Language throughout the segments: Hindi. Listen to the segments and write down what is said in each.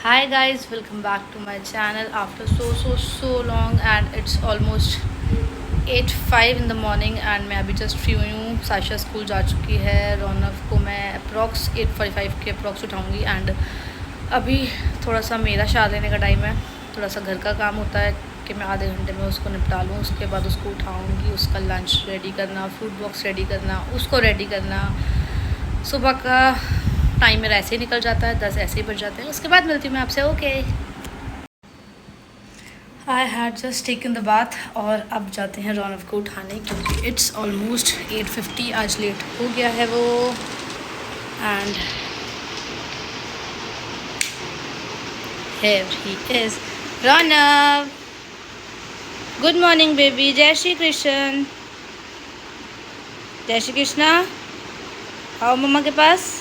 Hi guys, welcome back to my channel after so long and it's almost 8:05 in the morning and मैं अभी जस्ट फ्री हुई हूँ। साशा स्कूल जा चुकी है। रौनक को मैं अप्रॉक्स 8:45 के अप्रॉक्स उठाऊँगी एंड अभी थोड़ा सा मेरा शार लेने का टाइम है। थोड़ा सा घर का काम होता है कि मैं आधे घंटे में उसको निपटा लूँ। उसके बाद उसको उठाऊँगी, उसका लंच रेडी करना, फूड बॉक्स रेडी करना, उसको रेडी करना। सुबह का टाइम मेरा ऐसे ही निकल जाता है, 10 ऐसे ही बज जाते हैं। उसके बाद मिलती हूँ मैं आपसे। Okay, I had just taken the bath और अब जाते हैं रौनक को उठाने क्योंकि इट्स ऑलमोस्ट 8:50। आज लेट हो गया है वो। And here he is, Raunak. Good morning baby. जय श्री कृष्ण। जय श्री कृष्णा। आओ मम्मा के पास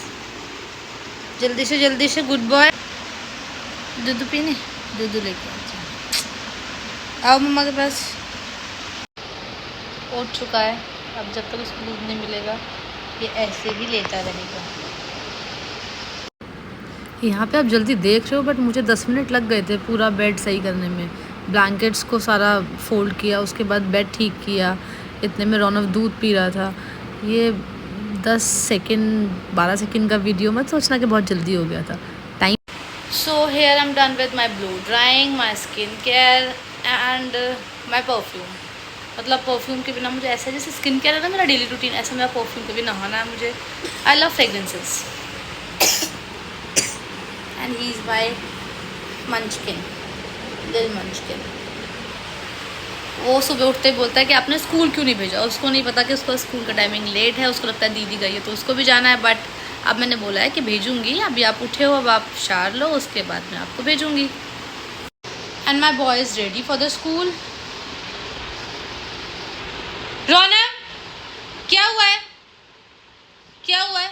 जल्दी से। Good boy. दूध पीने, दूध लेके आओ मम्मा के पास। उठ चुका है। अब जब तक उसको दूध नहीं मिलेगा ये ऐसे ही लेता रहेगा। यहाँ पे आप जल्दी देख रहे हो बट मुझे 10 मिनट लग गए थे पूरा बेड सही करने में। ब्लैंकेट्स को सारा फोल्ड किया, उसके बाद बेड ठीक किया। इतने में रौनक दूध पी रहा था। ये 10 सेकंड 12 सेकंड का वीडियो मत सोचना कि बहुत जल्दी हो गया था। Time. So here I am done with my blow drawing, my skin care and my perfume. मतलब परफ्यूम के बिना मुझे ऐसा, जैसे स्किन केयर है ना मेरा डेली रूटीन, ऐसा मेरा परफ्यूम के बिना नहाना है मुझे। I love fragrances and he is by मंचकिन, दिल मंचकिन। वो सुबह उठते ही बोलता है कि आपने स्कूल क्यों नहीं भेजा। उसको नहीं पता कि उसका स्कूल का टाइमिंग लेट है। उसको लगता है दीदी गई है तो उसको भी जाना है, बट अब मैंने बोला है कि भेजूँगी। अभी आप उठे हो, अब आप शार लो, उसके बाद मैं आपको भेजूँगी। And my boy is ready for the school. Raunak, क्या हुआ है? क्या हुआ है?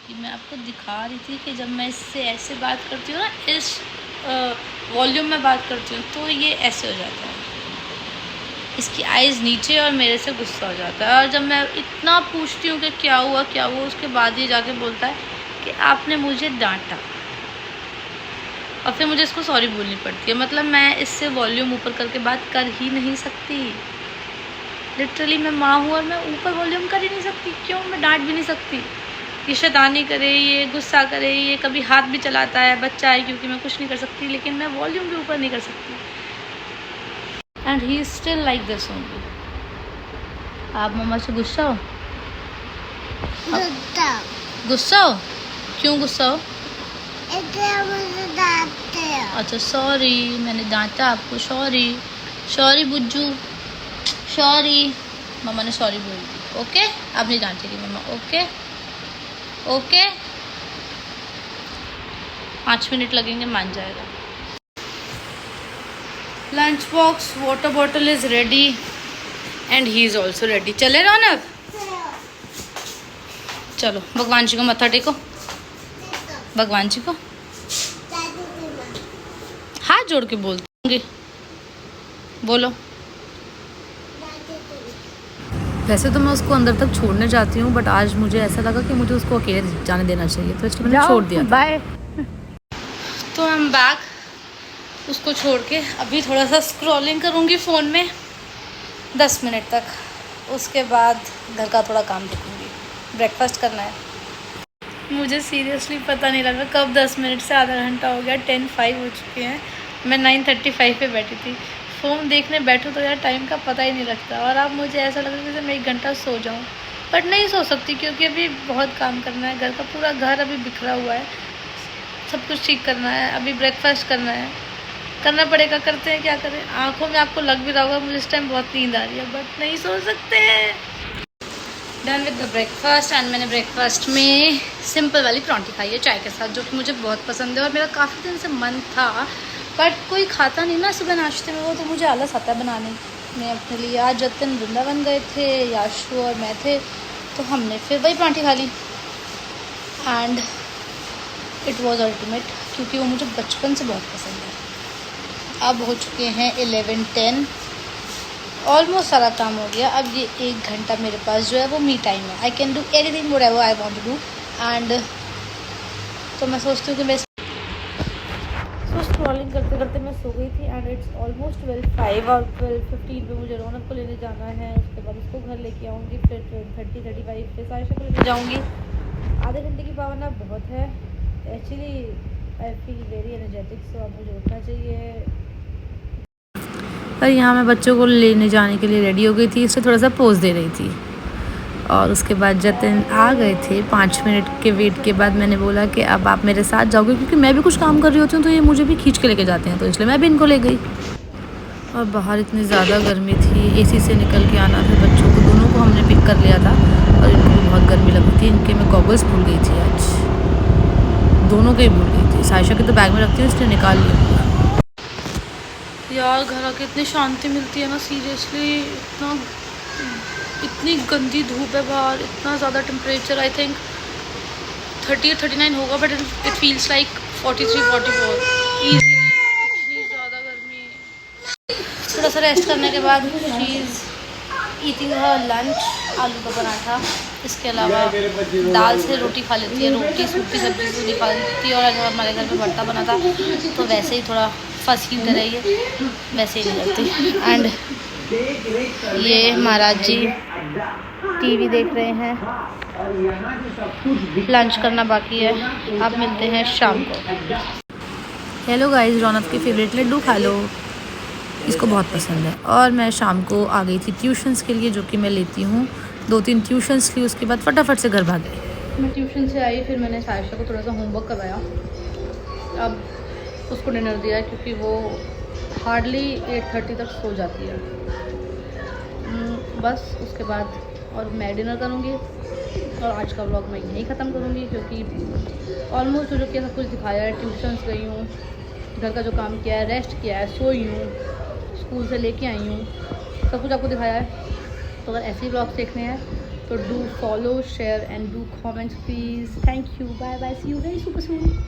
कि मैं आपको दिखा रही थी कि जब मैं इससे ऐसे बात करती हूँ ना, इस वॉल्यूम में बात करती हूँ तो ये ऐसे हो जाता है। इसकी आइज़ नीचे और मेरे से गुस्सा हो जाता है। और जब मैं इतना पूछती हूँ कि क्या हुआ, उसके बाद ये जाके बोलता है कि आपने मुझे डांटा। और फिर मुझे इसको सॉरी बोलनी पड़ती है। मतलब मैं इससे वॉल्यूम ऊपर करके बात कर ही नहीं सकती। लिटरली मैं माँ हूँ और मैं ऊपर वॉल्यूम कर ही नहीं सकती। क्यों? मैं डांट भी नहीं सकती। ये शैतानी करे, ये गुस्सा करे, ये कभी हाथ भी चलाता है, बच्चा है क्योंकि मैं कुछ नहीं कर सकती, लेकिन मैं वॉल्यूम भी ऊपर नहीं कर सकती। And he is still like this only. आप मम्मा से गुस्सा हो? गुस्सा हो? क्यों गुस्सा हो? अच्छा सॉरी, मैंने डांटा आपको। Sorry Bujju, sorry. मम्मा ने सॉरी बोल दी। ओके, अब नहीं डांटेगी मम्मा। ओके 5 मिनट लगेंगे, मान जाएगा। Lunch box, water bottle is ready and he is also ready. चले रौनक, चलो भगवान जी को मत्था टेको। भगवान जी को हाथ जोड़ के बोलते बोलो। वैसे तो मैं उसको अंदर तक छोड़ने जाती हूँ बट आज मुझे ऐसा लगा कि मुझे उसको अकेले जाने देना चाहिए, तो इसलिए मैंने छोड़ दिया। बाय। तो हम बैक उसको छोड़ के अभी थोड़ा सा स्क्रॉलिंग करूँगी फ़ोन में 10 मिनट तक। उसके बाद घर का थोड़ा काम देखूँगी। ब्रेकफास्ट करना है मुझे। सीरियसली पता नहीं लगा कब 10 मिनट से आधा घंटा हो गया। 10:05 हो चुके हैं। मैं 9:35 पे बैठी थी। फ़ोन देखने बैठूँ तो यार टाइम का पता ही नहीं लगता। और अब मुझे ऐसा लग रहा है जैसे मैं 1 घंटा सो जाऊँ, बट नहीं सो सकती क्योंकि अभी बहुत काम करना है। घर का पूरा घर अभी बिखरा हुआ है, सब कुछ ठीक करना है। अभी ब्रेकफास्ट करना पड़ेगा। करते हैं, क्या करें। आँखों में आपको लग भी रहा होगा मुझे इस टाइम बहुत नींद आ रही है, बट नहीं सो सकते हैं। Done with the breakfast and मैंने ब्रेकफास्ट में सिंपल वाली परांठी खाई है चाय के साथ, जो कि मुझे बहुत पसंद है। और मेरा काफ़ी दिन से मन था बट कोई खाता नहीं ना सुबह नाश्ते में वो, तो मुझे आलस आता है बनाने में अपने लिए। आज जतिन वृंदावन गए थे, याशु और मैं थे, तो हमने फिर वही परांठी खा ली एंड इट वॉज अल्टीमेट, क्योंकि वो मुझे बचपन से बहुत पसंद है। अब हो चुके हैं 11:10। ऑलमोस्ट सारा काम हो गया। अब ये 1 घंटा मेरे पास जो है वो मी टाइम है। I can do anything whatever I want to do and तो मैं सोचती हूँ कि मैं स्क्रॉलिंग करते करते मैं सो गई थी एंड इट्स ऑलमोस्ट 12:05 और 12:15 पे मुझे रौनक को लेने जाना है। उसके बाद उसको घर लेके आऊँगी, फिर 12:35 पे सायशा को लेने जाऊँगी। आधे घंटे की पावना बहुत है actually. I feel very energetic, so अब मुझे उठना चाहिए। और यहाँ मैं बच्चों को लेने जाने के लिए रेडी हो गई थी, इससे थोड़ा सा पोज दे रही थी। और उसके बाद जतिन आ गए थे। 5 मिनट के वेट के बाद मैंने बोला कि अब आप मेरे साथ जाओगे, क्योंकि मैं भी कुछ काम कर रही होती हूँ तो ये मुझे भी खींच के लेके जाते हैं, तो इसलिए मैं भी इनको ले गई। और बाहर इतनी ज़्यादा गर्मी थी, एसी से निकल के आना था बच्चों को, दोनों को हमने पिक कर लिया था और इनको भी बहुत गर्मी लगी थी। इनके मैं गॉगल्स भूल गई थी आज, दोनों के ही भूल गई थी। सायशा के तो बैग में रखती हूँ इसलिए निकाल लिया। यार घर आके इतनी शांति मिलती है ना, सीरियसली। इतनी गंदी धूप है बाहर, इतना ज़्यादा टेम्परेचर आई थिंक 38-39 होगा, but it feels like 43-44 easy. इतनी ज़्यादा गर्मी। थोड़ा सा रेस्ट करने के बाद she is eating her lunch, आलू का पराठा। इसके अलावा दाल से रोटी खा लेती है, रोटी सूखी सब्जी पूरी खा लेती है। और अगर हमारे घर में भरता बना था तो वैसे ही थोड़ा फंस की तरह ही वैसे ही नहीं लगती। एंड ये महाराज जी टीवी देख रहे हैं, लंच करना बाकी है। अब मिलते हैं शाम को। हेलो गाइस, रौनक के फेवरेट लड्डू खा लो, इसको बहुत पसंद है। और मैं शाम को आ गई थी ट्यूशन्स के लिए, जो कि मैं लेती हूँ। 2-3 ट्यूशन्स ली, उसके बाद फटाफट से घर भाग गई। मैं ट्यूशन से आई, फिर मैंने सायशा को थोड़ा सा होमवर्क करवाया। अब उसको डिनर दिया क्योंकि वो हार्डली 8:30 तक सो जाती है। बस उसके बाद और मैं डिनर करूँगी और आज का व्लॉग मैं यहीं ख़त्म करूँगी, क्योंकि ऑलमोस्ट जो कि सब कुछ दिखाया है। ट्यूशन्स गई हूँ, घर का जो काम किया है, रेस्ट किया है, सोई हूँ, स्कूल से लेके आई हूँ, सब कुछ आपको दिखाया है। तो अगर ऐसे ही व्लॉग्स देखने हैं तो do follow, share and do comments please. Thank you, bye bye, see you very super soon.